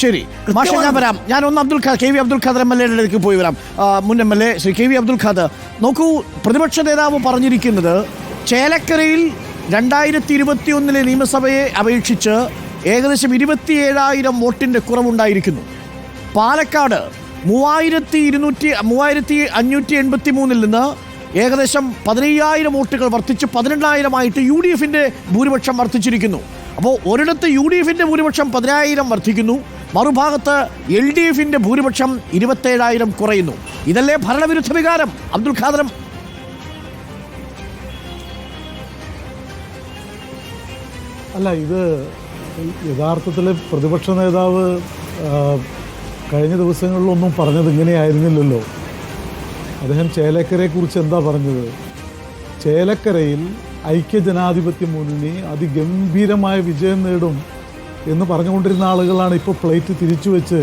ശരി മാഷെ, ഞാൻ വരാം. ഞാൻ ഒന്ന് കെ വി അബ്ദുൽ ഖാദർ MLA യിലേക്ക് പോയി വരാം. മുൻ MLA ശ്രീ കെ വി അബ്ദുൽ ഖാദർ, നോക്കൂ, പ്രതിപക്ഷ നേതാവ് പറഞ്ഞിരിക്കുന്നത് ചേലക്കരയിൽ 2021 നിയമസഭയെ അപേക്ഷിച്ച് ഏകദേശം 27,000 വോട്ടിൻ്റെ കുറവുണ്ടായിരിക്കുന്നു. പാലക്കാട് 3,583 നിന്ന് ഏകദേശം 15,000 വോട്ടുകൾ വർദ്ധിച്ച് 12,000 UDFിൻ്റെ ഭൂരിപക്ഷം വർദ്ധിച്ചിരിക്കുന്നു. അപ്പോൾ ഒരിടത്ത് UDFിൻ്റെ ഭൂരിപക്ഷം 10,000 വർദ്ധിക്കുന്നു, മറുഭാഗത്ത് LDFിൻ്റെ ഭൂരിപക്ഷം 27,000 കുറയുന്നു. ഇതല്ലേ ഭരണവിരുദ്ധ വികാരം അബ്ദുൽ ഖാദർ? അല്ല, ഇത് യഥാർത്ഥത്തിൽ പ്രതിപക്ഷ നേതാവ് കഴിഞ്ഞ ദിവസങ്ങളിലൊന്നും പറഞ്ഞത് ഇങ്ങനെയായിരുന്നില്ലല്ലോ. അദ്ദേഹം ചേലക്കരയെക്കുറിച്ച് എന്താ പറഞ്ഞത്? ചേലക്കരയിൽ ഐക്യജനാധിപത്യ മുന്നണി അതിഗംഭീരമായ വിജയം നേടും എന്ന് പറഞ്ഞുകൊണ്ടിരുന്ന ആളുകളാണ് ഇപ്പോൾ പ്ലേറ്റ് തിരിച്ചു വെച്ച്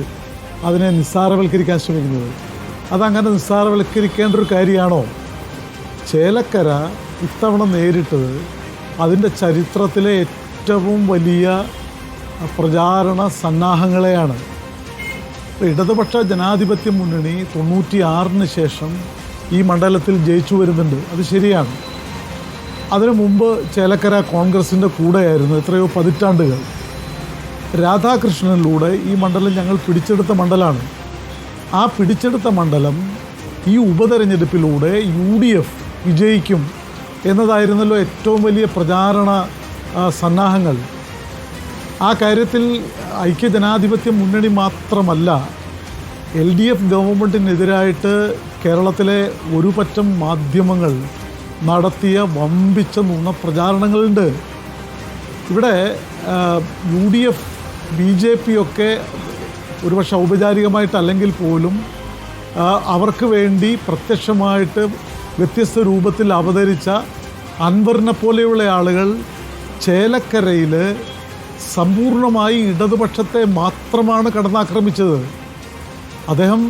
അതിനെ നിസ്സാരവൽക്കരിക്കാൻ ശ്രമിക്കുന്നത്. അതങ്ങനെ നിസ്സാരവൽക്കരിക്കേണ്ട ഒരു കാര്യമാണോ? ചേലക്കര ഇത്തവണ നേരിട്ടത് അതിൻ്റെ ചരിത്രത്തിലെ ഏറ്റവും വലിയ പ്രചാരണ സന്നാഹങ്ങളെയാണ്. ഇടതുപക്ഷ ജനാധിപത്യ മുന്നണി 96-ന് ശേഷം ഈ മണ്ഡലത്തിൽ ജയിച്ചു വരുന്നുണ്ട്, അത് ശരിയാണ്. അതിനു മുമ്പ് ചേലക്കര കോൺഗ്രസിൻ്റെ കൂടെയായിരുന്നു എത്രയോ പതിറ്റാണ്ടുകൾ. രാധാകൃഷ്ണനിലൂടെ ഈ മണ്ഡലം ഞങ്ങൾ പിടിച്ചെടുത്ത മണ്ഡലമാണ്. ആ പിടിച്ചെടുത്ത മണ്ഡലം ഈ ഉപതെരഞ്ഞെടുപ്പിലൂടെ UDF വിജയിക്കും എന്നതായിരുന്നല്ലോ ഏറ്റവും വലിയ പ്രചാരണ സന്നാഹങ്ങൾ. ആ കാര്യത്തിൽ ഐക്യജനാധിപത്യ മുന്നണി മാത്രമല്ല, LDF ഗവൺമെൻറ്റിനെതിരായിട്ട് കേരളത്തിലെ ഒരു പറ്റം മാധ്യമങ്ങൾ നടത്തിയ വമ്പിച്ച നുണപ്രചാരണങ്ങളുണ്ട്. ഇവിടെ UDF BJP ഒക്കെ ഒരുപക്ഷെ ഔപചാരികമായിട്ടല്ലെങ്കിൽ പോലും അവർക്ക് വേണ്ടി പ്രത്യക്ഷമായിട്ട് വ്യത്യസ്ത രൂപത്തിൽ അവതരിച്ച അൻവറിനെ പോലെയുള്ള ആളുകൾ ചേലക്കരയിൽ സമ്പൂർണ്ണമായി ഇടതുപക്ഷത്തെ മാത്രമാണ് കടന്നാക്രമിച്ചത്. അദ്ദേഹം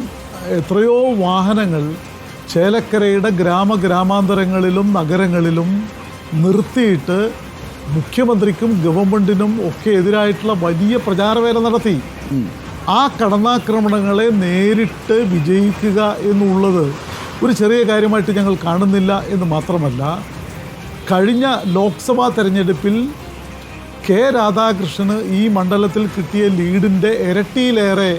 എത്രയോ വാഹനങ്ങൾ ചേലക്കരയുടെ ഗ്രാമാന്തരങ്ങളിലും നഗരങ്ങളിലും നിർത്തിയിട്ട് മുഖ്യമന്ത്രിക്കും ഗവൺമെൻറ്റിനും ഒക്കെ എതിരായിട്ടുള്ള വലിയ പ്രചാരവേല നടത്തി. ആ കടന്നാക്രമണങ്ങളെ നേരിട്ട് വിജയിക്കുക എന്നുള്ളത് ഒരു ചെറിയ കാര്യമായിട്ട് ഞങ്ങൾ കാണുന്നില്ല എന്ന് മാത്രമല്ല, കഴിഞ്ഞ ലോക്സഭാ തെരഞ്ഞെടുപ്പിൽ കെ രാധാകൃഷ്ണന് ഈ മണ്ഡലത്തിൽ കിട്ടിയ ലീഡിൻ്റെ ഇരട്ടിയിലേറെ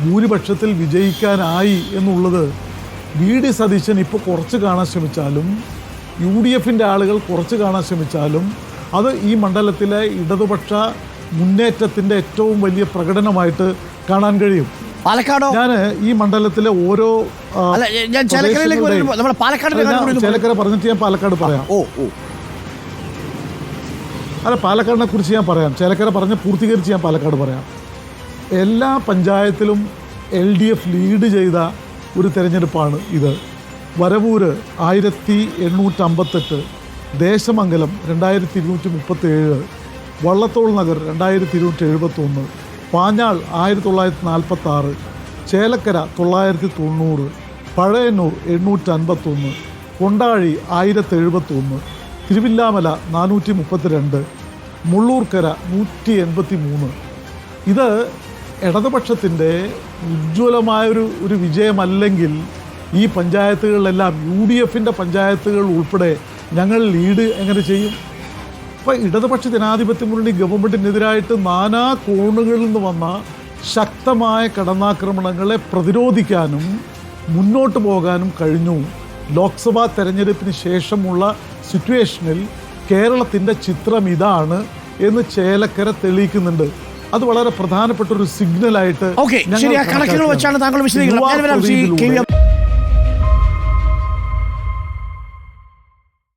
ഭൂരിപക്ഷത്തിൽ വിജയിക്കാനായി എന്നുള്ളത് VD സതീശൻ ഇപ്പോൾ കുറച്ച് കാണാൻ ശ്രമിച്ചാലും UDFിൻ്റെ ആളുകൾ കുറച്ച് കാണാൻ ശ്രമിച്ചാലും അത് ഈ മണ്ഡലത്തിലെ ഇടതുപക്ഷ മുന്നേറ്റത്തിൻ്റെ ഏറ്റവും വലിയ പ്രകടനമായിട്ട് കാണാൻ കഴിയും. പാലക്കാടോ? ഞാൻ ഈ മണ്ഡലത്തിലെ ഓരോ ചേലക്കര പറഞ്ഞിട്ട് ഞാൻ പാലക്കാട് പറയാം. അല്ല, പാലക്കാടിനെ കുറിച്ച് ഞാൻ പറയാം. ചേലക്കര പറഞ്ഞ് പൂർത്തീകരിച്ച് ഞാൻ പാലക്കാട് പറയാം. എല്ലാ പഞ്ചായത്തിലും LDF ലീഡ് ചെയ്ത ഒരു തെരഞ്ഞെടുപ്പാണ് ഇത്. വരവൂര് 1858, ദേശമംഗലം 2237, വള്ളത്തോൾ നഗർ 2271, പാഞ്ഞാൾ 1946, ചേലക്കര 990, പഴയന്നൂർ 851, കൊണ്ടാഴി 1071, തിരുവില്ലാമല 432, മുള്ളൂർക്കര 183. ഇത് ഇടതുപക്ഷത്തിൻ്റെ ഉജ്ജ്വലമായൊരു വിജയമല്ലെങ്കിൽ ഈ പഞ്ചായത്തുകളിലെല്ലാം UDFിൻ്റെ പഞ്ചായത്തുകൾ ഉൾപ്പെടെ ഞങ്ങൾ ലീഡ് എങ്ങനെ ചെയ്യും? അപ്പോൾ ഇടതുപക്ഷ ജനാധിപത്യ മുന്നണി ഗവൺമെൻറ്റിനെതിരായിട്ട് നാനാ കോണുകളിൽ നിന്ന് വന്ന ശക്തമായ കടന്നാക്രമണങ്ങളെ പ്രതിരോധിക്കാനും മുന്നോട്ട് പോകാനും കഴിഞ്ഞു. ലോക്സഭാ തെരഞ്ഞെടുപ്പിന് ശേഷമുള്ള സിറ്റുവേഷനിൽ കേരളത്തിൻ്റെ ചിത്രം ഇതാണ് എന്ന് ചേലക്കര തെളിയിക്കുന്നുണ്ട്. അത് വളരെ പ്രധാനപ്പെട്ട ഒരു സിഗ്നലായിട്ട് കണക്കുകൾ വെച്ചാണ് താങ്കൾ വിശദീകരിക്കുന്നത്.